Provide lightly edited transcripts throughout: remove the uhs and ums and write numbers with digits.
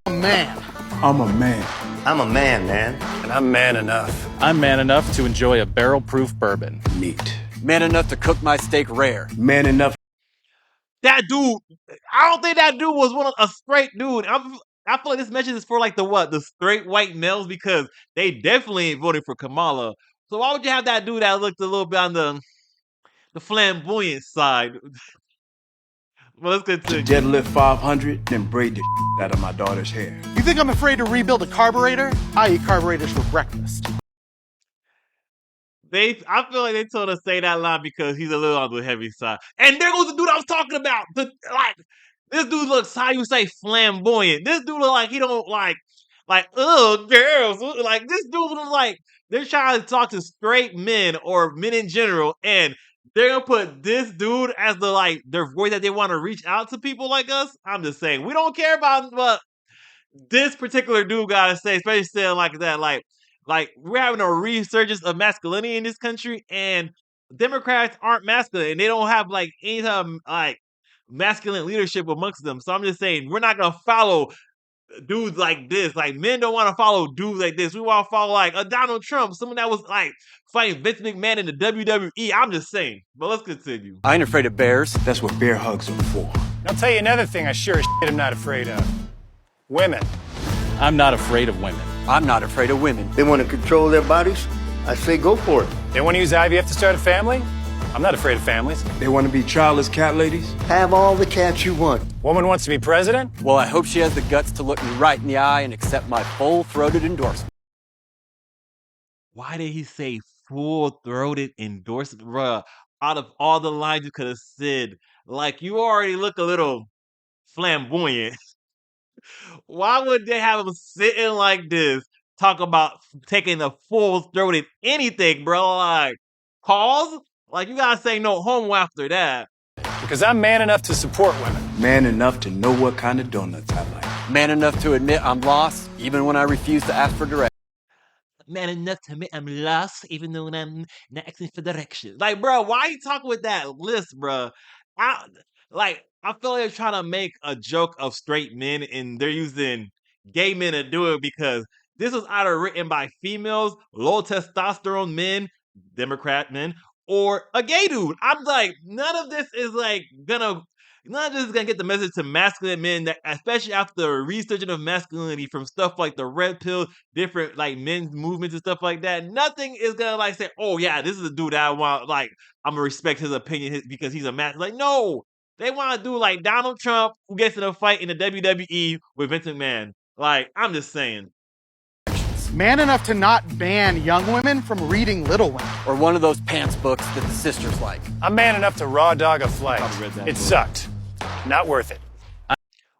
Man. I'm a man. I'm a man, man. And I'm man enough. I'm man enough to enjoy a barrel-proof bourbon. Neat. Man enough to cook my steak rare. Man enough. That dude, I don't think that dude was a straight dude. I feel like this message is for like the straight white males because they definitely ain't voting for Kamala. So why would you have that dude that looked a little bit on the flamboyant side? Well, let's continue. Deadlift 500, then braid the out of my daughter's hair. You think I'm afraid to rebuild a carburetor? I eat carburetors for breakfast. I feel like they told us to say that line because he's a little on the heavy side. And there goes the dude I was talking about. This dude looks, how you say, flamboyant. This dude look like he don't oh, girls. Like, this dude looks like they're trying to talk to straight men or men in general, and they're gonna put this dude as their voice that they want to reach out to people like us. I'm just saying, we don't care about what this particular dude gotta say, especially saying like that. Like we're having a resurgence of masculinity in this country, and Democrats aren't masculine, and they don't have like any type of like masculine leadership amongst them. So I'm just saying, we're not gonna follow dudes like this. Like men don't want to follow dudes like this. We want to follow like a Donald Trump, someone that was like fighting Vince McMahon in the WWE. I'm just saying. But let's continue. I ain't afraid of bears. That's what bear hugs are for. And I'll tell you another thing I sure as shit am not afraid of. Women. I'm not afraid of women. I'm not afraid of women. They want to control their bodies? I say go for it. They want to use IVF to start a family? I'm not afraid of families. They want to be childless cat ladies? Have all the cats you want. Woman wants to be president? Well, I hope she has the guts to look me right in the eye and accept my full-throated endorsement. Why did he say full-throated endorsement? Bruh, out of all the lines you could have said, like you already look a little flamboyant. Why would they have him sitting like this, talk about taking the full-throated anything, bro? Like, pause? Like, you gotta say no homo after that. Because I'm man enough to support women. Man enough to know what kind of donuts I like. Man enough to admit I'm lost, even when I refuse to ask for directions. Man enough to admit I'm lost, even though I'm not asking for directions. Like, bro, why you talking with that list, bro? I feel like they're trying to make a joke of straight men, and they're using gay men to do it because this was either written by females, low testosterone men, Democrat men, or a gay dude. I'm like, none of this is gonna get the message to masculine men, that especially after researching of masculinity from stuff like the red pill, different like men's movements and stuff like that. Nothing is gonna like say, oh yeah, this is a dude that I want, like I'm gonna respect his opinion because he's a man. Like, no, they want to do like Donald Trump, who gets in a fight in the WWE with Vince McMahon. Like, I'm just saying. Man enough to not ban young women from reading Little Women. Or one of those pants books that the sisters like. I'm man enough to raw dog a flight. Probably read that It book. sucked. Not worth it.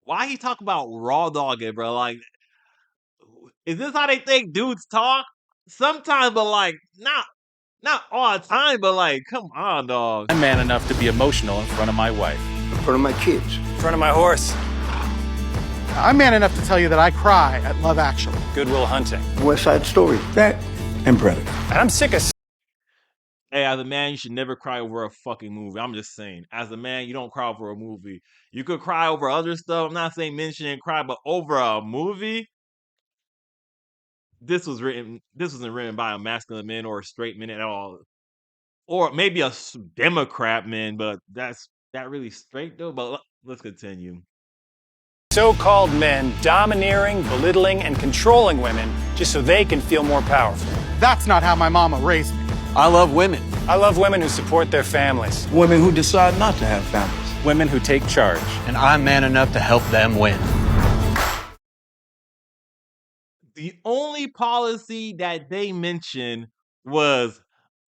Why he talk about raw dogging, bro? Like, is this how they think dudes talk? Sometimes, but like, not all the time, but like, come on, dog. I'm man enough to be emotional in front of my wife. In front of my kids. In front of my horse. I'm man enough to tell you that I cry at Love Actually. Goodwill Hunting. West Side Story. That and Predator. And I'm sick of Hey, as a man, you should never cry over a fucking movie. I'm just saying. As a man, you don't cry over a movie. You could cry over other stuff. I'm not saying men shouldn't cry, but over a movie, this wasn't written by a masculine man or a straight man at all. Or maybe a Democrat man, but that really straight though. But let's continue. so-called men domineering, belittling, and controlling women just so they can feel more powerful. That's not how my mama raised me. I love women. I love women who support their families. Women who decide not to have families. Women who take charge. And I'm man enough to help them win. The only policy that they mentioned was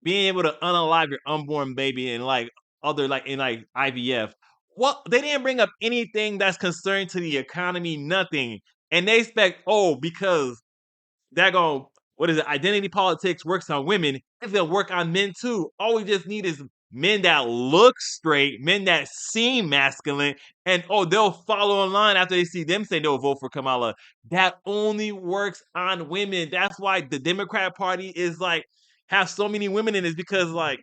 being able to unalive your unborn baby and like other like in like IVF. What they didn't bring up anything that's concerned to the economy, nothing. And they expect, oh, because they're going, what is it? Identity politics works on women. It's gonna work on men too. All we just need is men that look straight, men that seem masculine, and oh, they'll follow in line after they see them say they'll vote for Kamala. That only works on women. That's why the Democrat Party is like have so many women in it, because like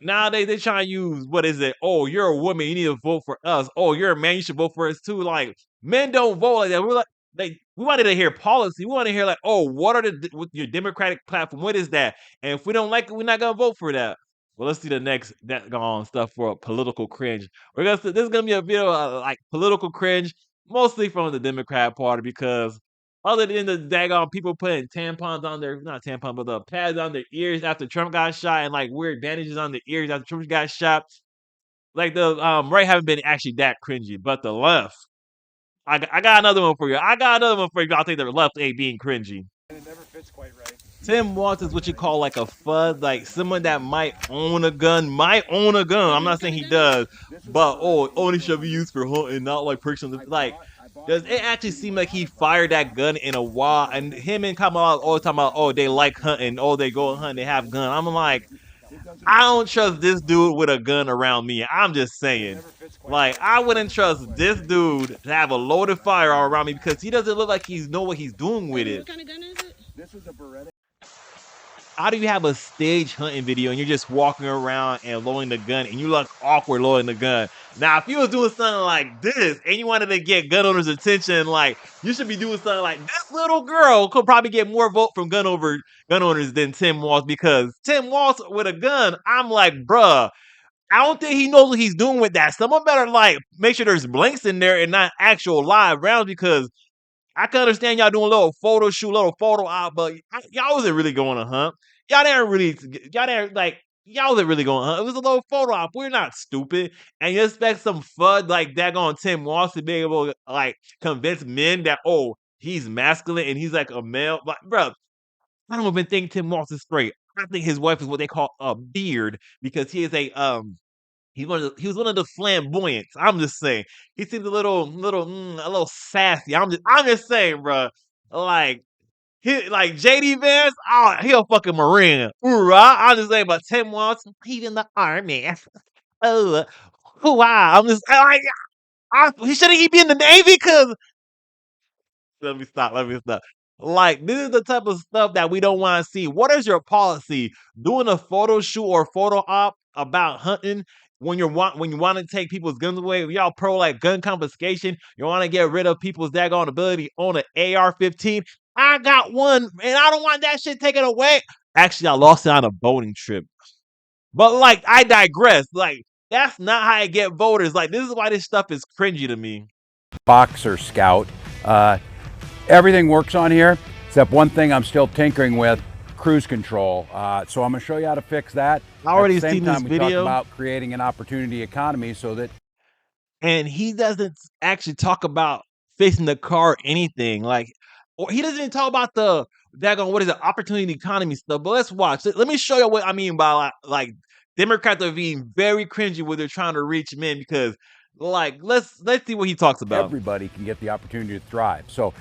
nowadays they trying to use, what is it? Oh, you're a woman, you need to vote for us. Oh, you're a man, you should vote for us too. Like men don't vote like that. We're like, we wanted to hear policy. We want to hear like, oh, what are with your Democratic platform? What is that? And if we don't like it, we're not gonna vote for that. Well, let's see the next that on stuff for political cringe. This is gonna be a video like political cringe, mostly from the Democrat Party because other than the daggone people putting tampons on their not tampons but the pads on their ears after Trump got shot and like weird bandages on their ears after Trump got shot, like the right haven't been actually that cringy, but the left. I got another one for you. I got another one for you. I'll think the left ain't being cringy. And it never fits quite right. Tim Walz is what you call like a fud, like someone that might own a gun. I'm not saying he does, but only should be used for hunting, not like personal. Like, does it actually seem like he fired that gun in a while? And him and Kamala always talking about, oh, they like hunting, oh, they go hunt, they have gun. I'm like, I don't trust this dude with a gun around me. I'm just saying. Like, I wouldn't trust this dude to have a loaded firearm around me because he doesn't look like he know what he's doing with it. What kind of gun is it? This is a Beretta. How do you have a stage hunting video and you're just walking around and loading the gun and you look awkward loading the gun? Now, if you was doing something like this and you wanted to get gun owners' attention, like you should be doing something like this little girl could probably get more vote from gun owners than Tim Walz because Tim Walz with a gun, I'm like, bruh, I don't think he knows what he's doing with that. Someone better like make sure there's blanks in there and not actual live rounds because I can understand y'all doing a little photo shoot, little photo out, but y'all wasn't really going to hunt. Y'all wasn't really going to hunt. It was a little photo op. We're not stupid. And you expect some FUD like daggone Tim Walz to be able to like convince men that, oh, he's masculine and he's like a male. Like, bro, I don't even think Tim Walz is straight. I think his wife is what they call a beard because he is a he was one of the flamboyants. I'm just saying. He seems a little sassy. I'm just saying, bro. Like like JD Vance, oh, he a fucking Marine. Hoorah. I'm just saying, but Tim Walz, he's in the army. Oh, wow. I'm just like, he shouldn't he be in the Navy? Cause let me stop. Like, this is the type of stuff that we don't want to see. What is your policy? Doing a photo shoot or photo op about hunting when you want to take people's guns away? If y'all pro like gun confiscation, you want to get rid of people's daggone ability on an AR-15. I got one, and I don't want that shit taken away. Actually, I lost it on a boating trip. But like, I digress. Like, that's not how I get voters. Like, this is why this stuff is cringy to me. Boxer Scout. Everything works on here, except one thing I'm still tinkering with, cruise control. So I'm going to show you how to fix that. I already At the same seen this time, we video. talked about creating an opportunity economy so that... And he doesn't actually talk about fixing the car or anything. Like, or he doesn't even talk about the daggone, what is it, opportunity economy stuff. But let's watch. Let me show you what I mean by like Democrats are being very cringy when they're trying to reach men because like let's see what he talks about. Everybody can get the opportunity to thrive. So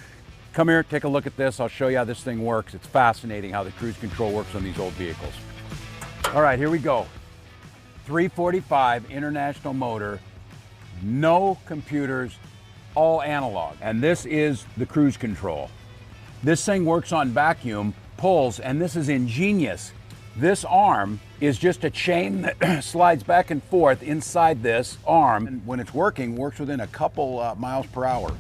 come here, take a look at this. I'll show you how this thing works. It's fascinating how the cruise control works on these old vehicles. All right, here we go. 345 International motor, no computers, all analog. And this is the cruise control. This thing works on vacuum, pulls, and this is ingenious. This arm is just a chain that slides back and forth inside this arm. And when it's working, works within a couple miles per hour.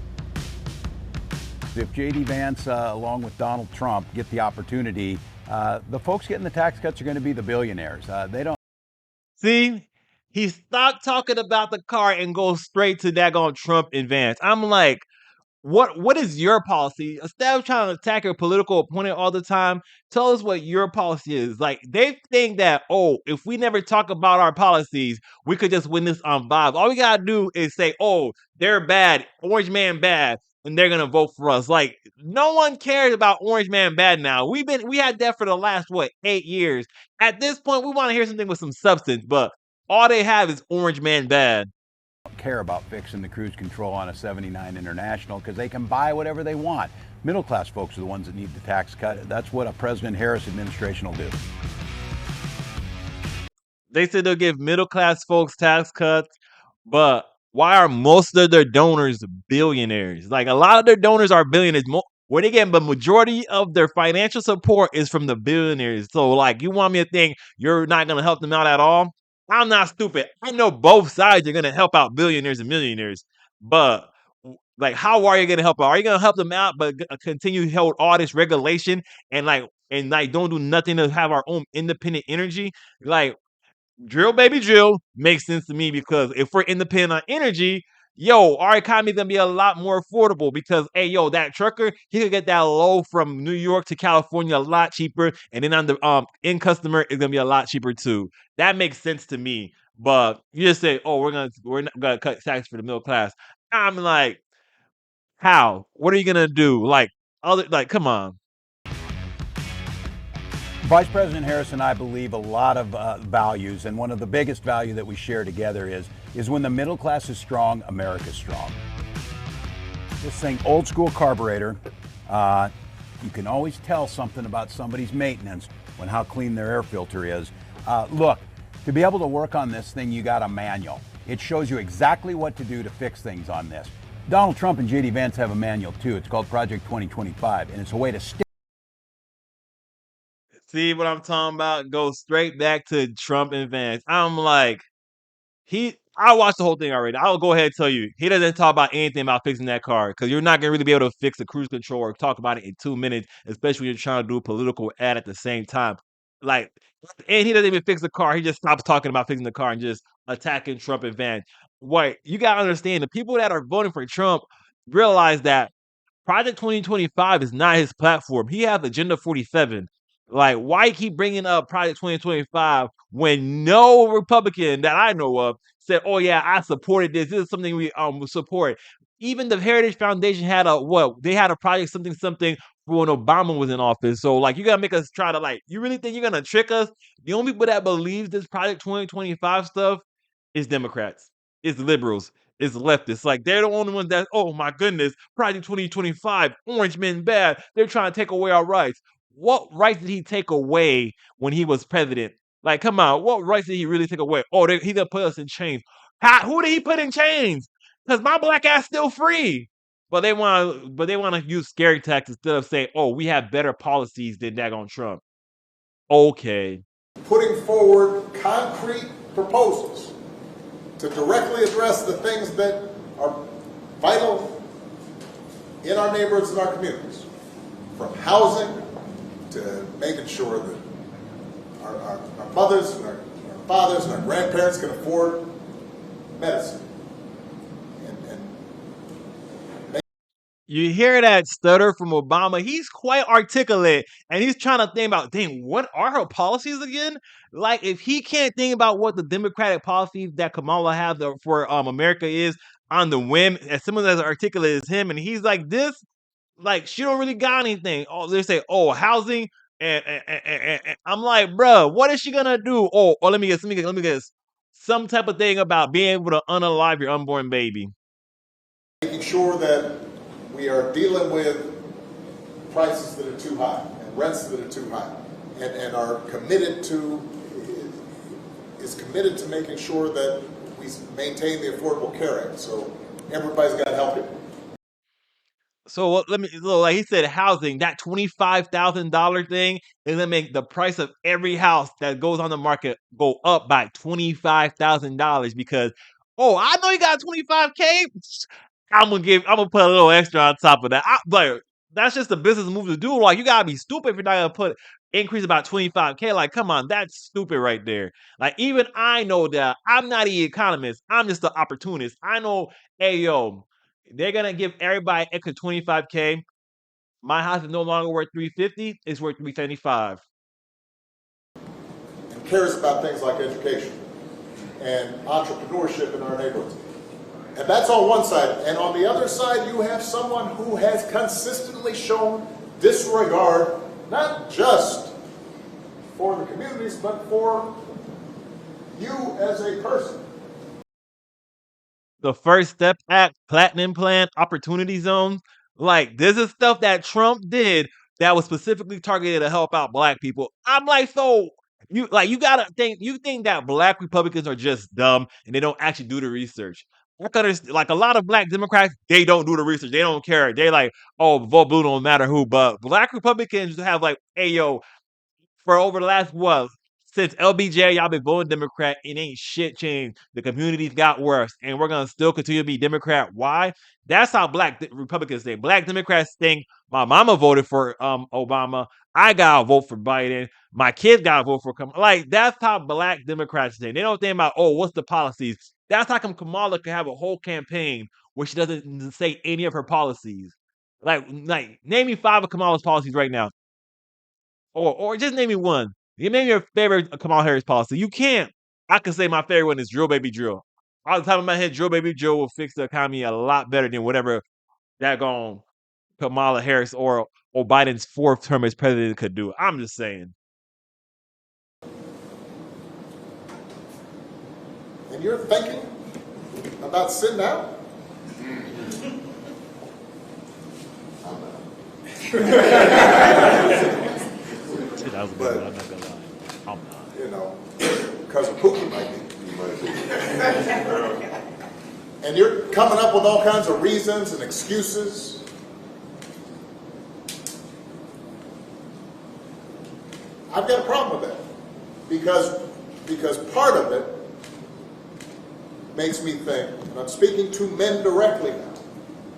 If JD Vance, along with Donald Trump, get the opportunity, the folks getting the tax cuts are going to be the billionaires. They don't. See, he stopped talking about the car and goes straight to daggone Trump and Vance. I'm like, what is your policy? Instead of trying to attack your political opponent all the time, tell us what your policy is. Like, they think that, oh, if we never talk about our policies, we could just win this on vibes. All we gotta do is say, oh, they're bad, Orange Man bad, and they're gonna vote for us. Like, no one cares about Orange Man bad now. We had that for the last 8 years. At this point, we want to hear something with some substance, but all they have is Orange Man bad. Care about fixing the cruise control on a 79 International because they can buy whatever they want. Middle class folks are the ones that need the tax cut. That's what a President Harris administration will do. They said they'll give middle class folks tax cuts, but why are most of their donors billionaires? Like, a lot of their donors are billionaires. Where they get the majority of their financial support is from the billionaires. So, like, you want me to think you're not going to help them out at all? I'm not stupid. I know both sides are going to help out billionaires and millionaires. But Like, how are you gonna help out? Are you gonna help them out, but continue to hold all this regulation and don't do nothing to have our own independent energy? Like, drill, baby, drill makes sense to me because if we're independent on energy, yo, our economy is gonna be a lot more affordable because, hey, yo, that trucker, he could get that load from New York to California a lot cheaper, and then on the end customer is gonna be a lot cheaper too. That makes sense to me. But you just say, oh, we're not gonna cut tax for the middle class. I'm like, how? What are you gonna do? Come on. Vice President Harris and I believe a lot of values, and one of the biggest value that we share together is when the middle class is strong, America's strong. This thing, old school carburetor, you can always tell something about somebody's maintenance when how clean their air filter is. Look, to be able to work on this thing, you got a manual. It shows you exactly what to do to fix things on this. Donald Trump and J.D. Vance have a manual too. It's called Project 2025, and it's a way to stay. See what I'm talking about? Go straight back to Trump and Vance. I'm like, I watched the whole thing already. I'll go ahead and tell you, he doesn't talk about anything about fixing that car because you're not gonna really be able to fix the cruise control or talk about it in 2 minutes, especially when you're trying to do a political ad at the same time. Like, and he doesn't even fix the car. He just stops talking about fixing the car and just attacking Trump and Vance. What you gotta understand, the people that are voting for Trump realize that Project 2025 is not his platform. He has Agenda 47. Like, why keep bringing up Project 2025 when no Republican that I know of said, "Oh yeah, I supported this. This is something we support." Even the Heritage Foundation had a what? They had a project something something when Obama was in office. So like, you gotta make us try to like. You really think you're gonna trick us? The only people that believe this Project 2025 stuff is Democrats, it's liberals, it's leftists. Like they're the only ones that, oh my goodness, Project 2025, orange men bad. They're trying to take away our rights. What rights did he take away when he was president? Like, come on, what rights did he really take away? Oh, he gonna put us in chains. Who did he put in chains? Because my black ass still free. But they want to use scary tactics instead of saying, oh, we have better policies than daggone Trump. Okay. Putting forward concrete proposals to directly address the things that are vital in our neighborhoods and our communities, from housing to making sure that our mothers and our fathers and our grandparents can afford medicine. You hear that stutter from Obama? He's quite articulate, and he's trying to think about, dang, what are her policies again? Like, if he can't think about what the Democratic policies that Kamala has for America is on the whim, as someone as articulate as him, and he's like this, like she don't really got anything. Oh, they say, oh, housing, and I'm like, bro, what is she gonna do? Let me guess, some type of thing about being able to unalive your unborn baby. Making sure that we are dealing with prices that are too high and rents that are too high, and are committed to making sure that we maintain the Affordable Care Act. So everybody's got to help it. So like he said, housing, that $25,000 thing is gonna make the price of every house that goes on the market go up by $25,000 because, oh, I know you got 25K. I'm gonna put a little extra on top of that. Like, that's just a business move to do. Like, you gotta be stupid if you're not gonna put increase about 25K. Like, come on, that's stupid right there. Like, even I know that I'm not an economist. I'm just an opportunist. I know, hey yo, they're gonna give everybody extra 25K. My house is no longer worth 350, it's worth 375. And cares about things like education and entrepreneurship in our neighborhoods. And that's on one side. And on the other side, you have someone who has consistently shown disregard, not just for the communities, but for you as a person. The First Step Act, Platinum Plan, Opportunity Zones. Like, this is stuff that Trump did that was specifically targeted to help out black people. I'm like, so you gotta think, you think that black Republicans are just dumb and they don't actually do the research. Like a lot of black Democrats, they don't do the research. They don't care. They like, oh, vote blue, don't matter who. But black Republicans have like, hey yo, for over the last since LBJ, y'all been voting Democrat, it ain't shit changed. The communities got worse, and we're gonna still continue to be Democrat. Why? That's how Black Republicans think. Black Democrats think my mama voted for Obama. I gotta vote for Biden. My kids gotta vote for Kamala. Like that's how Black Democrats think. They don't think about what's the policies. That's how come Kamala can have a whole campaign where she doesn't say any of her policies. Like name me 5 of Kamala's policies right now. Or just name me one. You name your favorite Kamala Harris policy. You can't. I can say my favorite one is drill baby drill. Off the top of my head, drill baby drill will fix the economy a lot better than whatever daggone Kamala Harris or Biden's 4th term as president could do. I'm just saying. And you're thinking about sitting down? That was good. I'm not gonna lie. I'm not. You know, because of Pookie might be. And you're coming up with all kinds of reasons and excuses. I've got a problem with that. Because part of it makes me think, and I'm speaking to men directly now,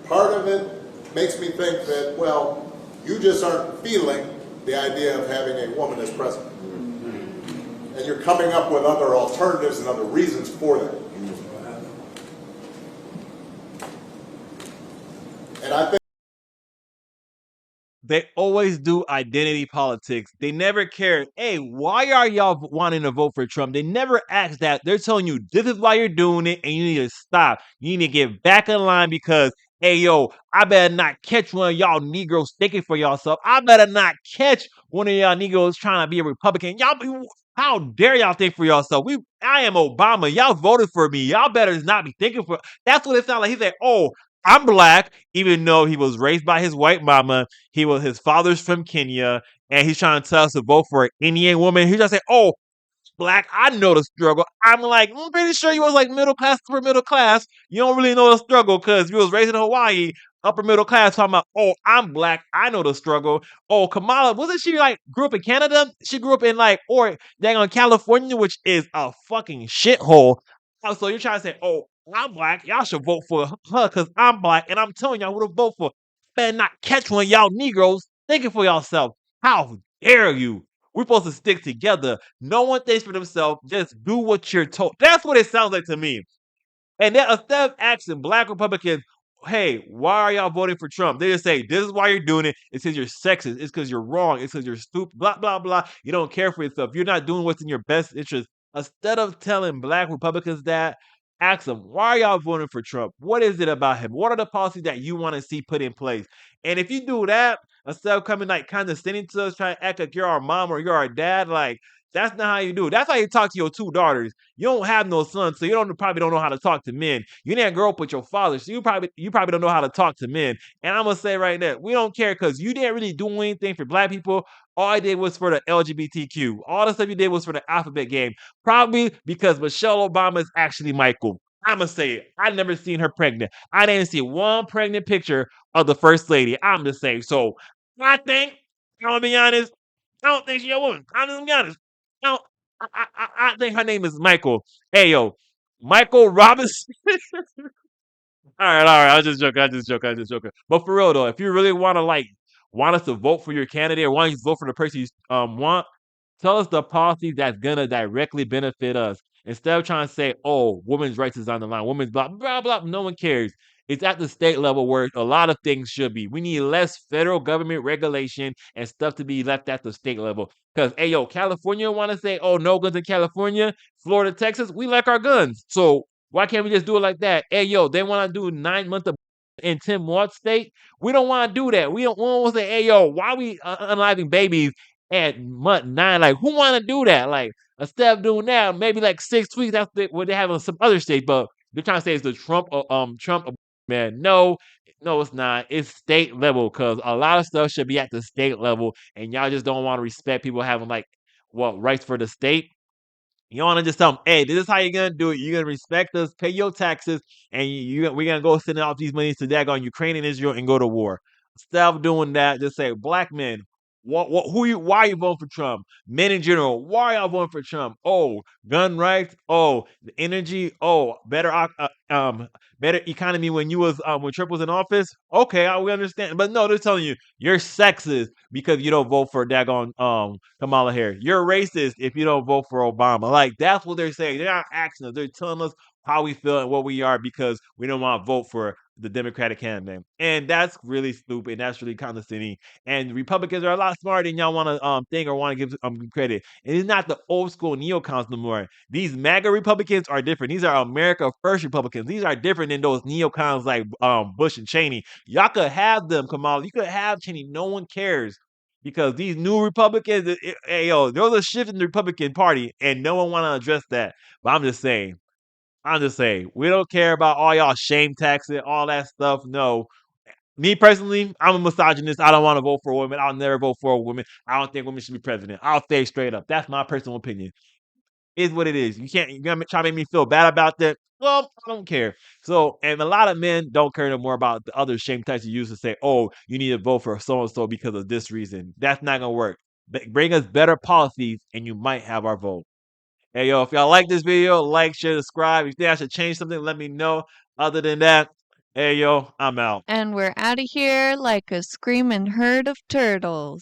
part of it makes me think that, well, you just aren't feeling the idea of having a woman as president. And you're coming up with other alternatives and other reasons for that. And I think they always do identity politics. They never care. Hey, why are y'all wanting to vote for Trump? They never ask that. They're telling you this is why you're doing it, and you need to stop. You need to get back in line because, hey, yo, I better not catch one of y'all Negroes thinking for yourself. I better not catch one of y'all Negroes trying to be a Republican. How dare y'all think for yourself? I am Obama. Y'all voted for me. Y'all better not be thinking for. That's what it sounds like. He said, "Oh, I'm black," even though he was raised by his white mama. His father's from Kenya, and he's trying to tell us to vote for an Indian woman. He's just say, "Oh, black, I know the struggle." I'm like, I'm pretty sure you was like middle class, upper middle class. You don't really know the struggle because you was raised in Hawaii, upper middle class. Talking about, oh, I'm black, I know the struggle. Oh, Kamala, wasn't she like grew up in Canada? She grew up in or dang on California, which is a fucking shithole. So you're trying to say, oh, I'm black, y'all should vote for her because I'm black, and I'm telling y'all who to vote for. Better not catch one of y'all Negroes thinking for yourself. How dare you? We're supposed to stick together. No one thinks for themselves. Just do what you're told. That's what it sounds like to me. And then instead of asking Black Republicans, hey, why are y'all voting for Trump? They just say, this is why you're doing it. It's because you're sexist. It's because you're wrong. It's because you're stupid. Blah, blah, blah. You don't care for yourself. You're not doing what's in your best interest. Instead of telling Black Republicans that, ask them, why are y'all voting for Trump? What is it about him? What are the policies that you want to see put in place? And if you do that, instead of coming condescending to us, trying to act like you're our mom or you're our dad, that's not how you do it. That's how you talk to your 2 daughters. You don't have no sons, so you probably don't know how to talk to men. You didn't grow up with your father, so you probably don't know how to talk to men. And I'm gonna say right now, we don't care because you didn't really do anything for Black people. All I did was for the LGBTQ. All the stuff you did was for the alphabet game. Probably because Michelle Obama is actually Michael. I'ma say it. I never seen her pregnant. I didn't see one pregnant picture of the first lady. I'm just saying. So I think, I'm gonna be honest, I don't think she's a woman. I'm just gonna be honest. I, don't, I think her name is Michael. Hey yo, Michael Robinson. All right. I was just joking. But for real though, if you really want to want us to vote for your candidate or want you to vote for the person you want, tell us the policy that's gonna directly benefit us. Instead of trying to say, "Oh, women's rights is on the line, women's blah blah blah," no one cares. It's at the state level where a lot of things should be. We need less federal government regulation and stuff to be left at the state level. Because, hey, yo, California want to say, "Oh, no guns in California," Florida, Texas, we like our guns. So why can't we just do it like that? Hey, yo, they want to do 9 months of in Tim Watts state. We don't want to do that. We don't want to say, "Hey, yo, why we unaliving babies at month 9?" Like, who want to do that? Like, instead of doing that, maybe 6 weeks. That's what they have in some other states. But they're trying to say it's the Trump man. No, it's not. It's state level because a lot of stuff should be at the state level, and y'all just don't want to respect people having rights for the state. You want to just tell them, hey, this is how you're gonna do it. You're gonna respect us, pay your taxes, and we're gonna go send off these monies to daggone Ukraine and Israel and go to war. Instead of doing that, just say, Black men, Why are you voting for Trump? Men in general, why are y'all voting for Trump? Oh, gun rights. Oh, the energy. Oh, better economy when Trump was in office. Okay, we understand. But no, they're telling you you're sexist because you don't vote for daggone Kamala Harris. You're racist if you don't vote for Obama. Like that's what they're saying. They're not asking us. They're telling us how we feel and what we are because we don't want to vote for the Democratic candidate. And that's really stupid. That's really condescending. And Republicans are a lot smarter than y'all want to think or want to give credit. And it's not the old school neocons no more. These MAGA Republicans are different. These are America First Republicans. These are different than those neocons like Bush and Cheney. Y'all could have them, Kamala. You could have Cheney. No one cares. Because these new Republicans, hey, yo, there's a shift in the Republican Party, and no one want to address that. But I'm just saying, we don't care about all y'all shame taxing, all that stuff. No, me personally, I'm a misogynist. I don't want to vote for a woman. I'll never vote for a woman. I don't think women should be president. I'll say straight up. That's my personal opinion. Is what it is. You're gonna try to make me feel bad about that. Well, I don't care. So, and a lot of men don't care no more about the other shame types you use to say, oh, you need to vote for so and so because of this reason. That's not gonna work. Bring us better policies, and you might have our vote. Hey, yo, if y'all like this video, like, share, subscribe. If you think I should change something, let me know. Other than that, hey, yo, I'm out. And we're out of here like a screaming herd of turtles.